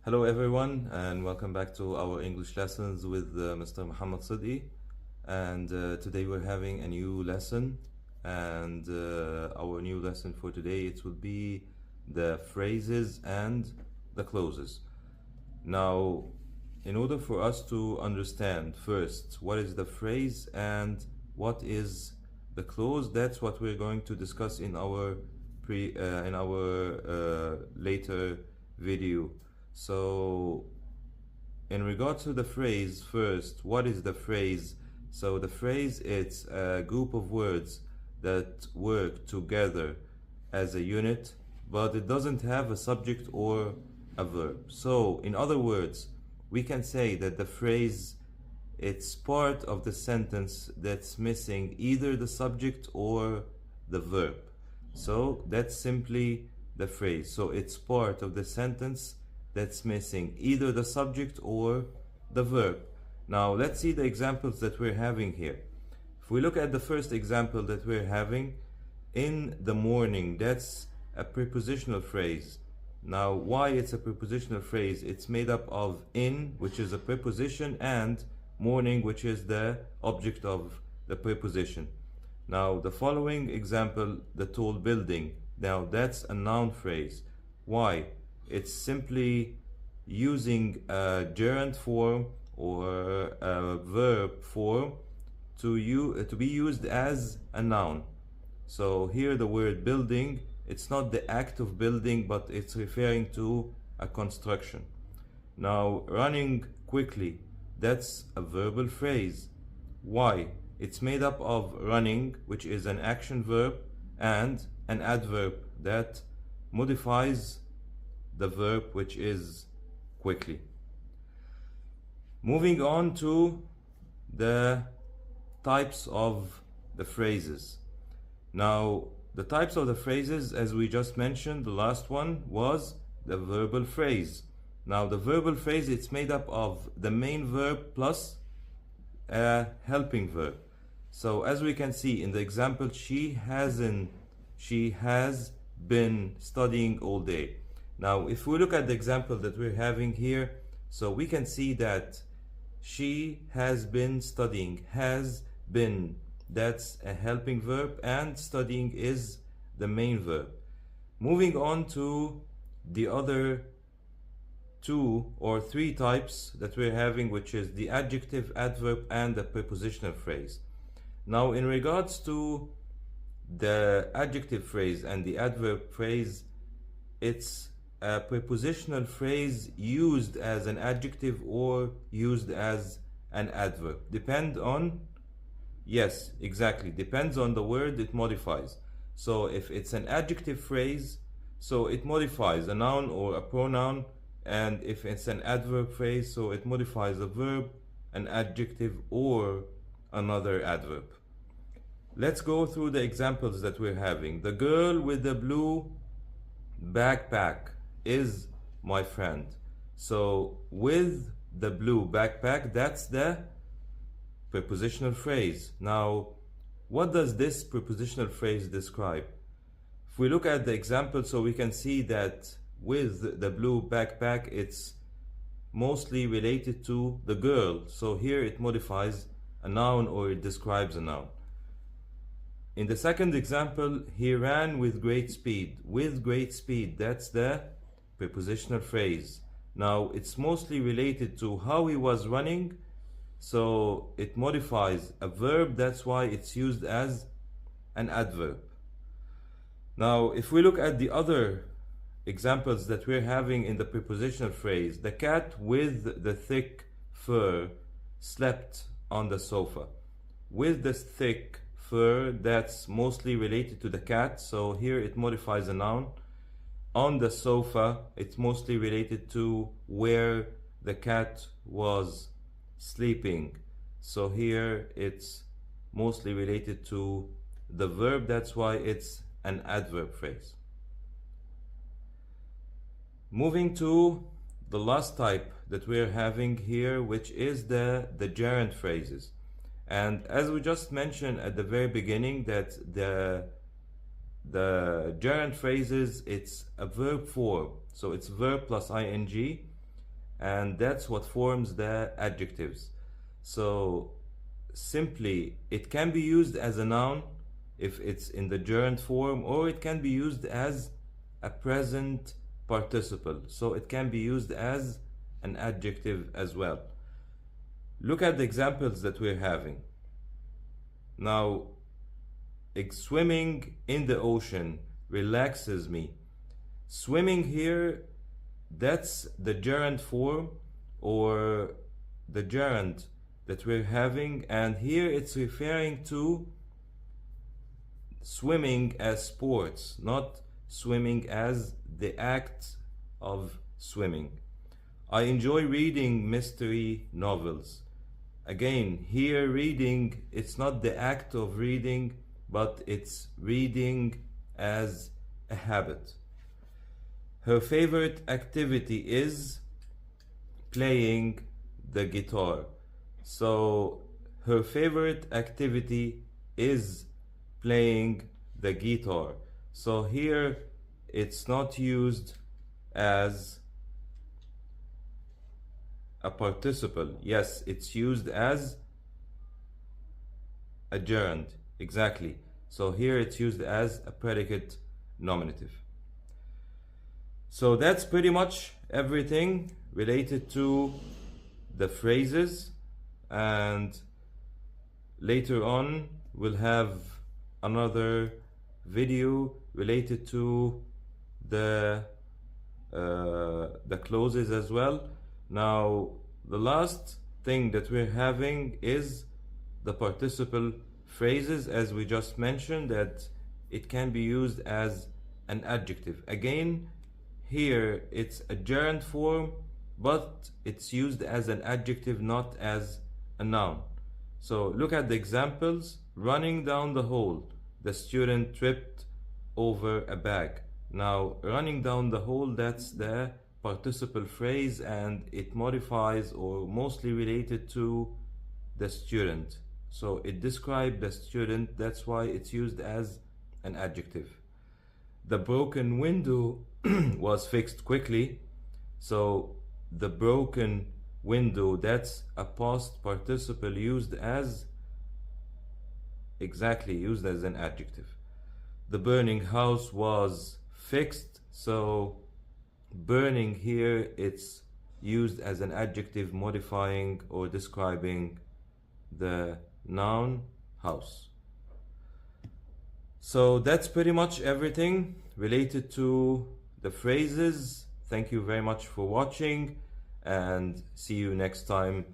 Hello everyone, and welcome back to our English lessons with Mr. Muhammad Siddi. And today we're having a new lesson, and our new lesson for today it will be the phrases and the clauses. Now, in order for us to understand first what is the phrase and what is the clause, that's what we're going to discuss in our later video. So in regards to the phrase, first, what is the phrase? So the phrase, it's a group of words that work together as a unit, but it doesn't have a subject or a verb. So in other words, we can say that the phrase, it's part of the sentence that's missing either the subject or the verb. So that's simply the phrase. So it's part of the sentence that's missing either the subject or the verb. Now let's see the examples that we're having here. If we look at the first example that we're having, in the morning, that's a prepositional phrase. Now why it's a prepositional phrase? It's made up of in, which is a preposition, and morning, which is the object of the preposition. Now the following example, the tall building, now that's a noun phrase. Why? It's simply using a gerund form or a verb form to be used as a noun. So here the word building, it's not the act of building, but it's referring to a construction. Now running quickly, that's a verbal phrase. Why? It's made up of running, which is an action verb, and an adverb that modifies the verb, which is quickly. Moving on to the types of the phrases. Now the types of the phrases, as we just mentioned, the last one was the verbal phrase. Now the verbal phrase, it's made up of the main verb plus a helping verb. So as we can see in the example, she has been studying all day. Now if we look at the example that we're having here, so we can see that she has been studying. Has been, that's a helping verb, and studying is the main verb. Moving on to the other two or three types that we're having, which is the adjective, adverb, and the prepositional phrase. Now in regards to the adjective phrase and the adverb phrase, it's a prepositional phrase used as an adjective or used as an adverb. Depends on the word it modifies. So if it's an adjective phrase, so it modifies a noun or a pronoun, and if it's an adverb phrase, so it modifies a verb, an adjective, or another adverb. Let's go through the examples that we're having. The girl with the blue backpack is my friend. So with the blue backpack, that's the prepositional phrase. Now what does this prepositional phrase describe? If we look at the example, so we can see that with the blue backpack, it's mostly related to the girl. So here it modifies a noun or it describes a noun. In the second example, he ran with great speed. With great speed, that's the prepositional phrase. Now it's mostly related to how he was running, so it modifies a verb, that's why it's used as an adverb. Now if we look at the other examples that we're having in the prepositional phrase, the cat with the thick fur slept on the sofa. With the thick fur, that's mostly related to the cat, so here it modifies a noun. On the sofa, it's mostly related to where the cat was sleeping, so here it's mostly related to the verb, that's why it's an adverb phrase. Moving to the last type that we're having here, which is the gerund phrases. And as we just mentioned at the very beginning, that the gerund phrases, it's a verb form, so it's verb plus ing, and that's what forms the adjectives. So simply, it can be used as a noun if it's in the gerund form, or it can be used as a present participle, so it can be used as an adjective as well. Look at the examples that we're having. Now, swimming in the ocean relaxes me. Swimming here, that's the gerund form or the gerund that we're having, and here it's referring to swimming as sports, not swimming as the act of swimming. I enjoy reading mystery novels. Again, here reading, it's not the act of reading, but it's reading as a habit. Her favorite activity is playing the guitar. So her favorite activity is playing the guitar. So here it's not used as a participle. Yes, it's used as a gerund. Exactly. So here it's used as a predicate nominative. So that's pretty much everything related to the phrases, and later on we'll have another video related to the clauses as well. Now, the last thing that we're having is the participle phrases, as we just mentioned, that it can be used as an adjective. Again, here it's a gerund form, but it's used as an adjective, not as a noun. So look at the examples. Running down the hall, the student tripped over a bag. Now, running down the hall, that's the participle phrase, and it modifies or mostly related to the student. So it describes the student, that's why it's used as an adjective. The broken window was fixed quickly. So the broken window, that's a past participle used as an adjective. The burning house was fixed. So burning here, it's used as an adjective modifying or describing the noun house. So that's pretty much everything related to the phrases. Thank you very much for watching, and see you next time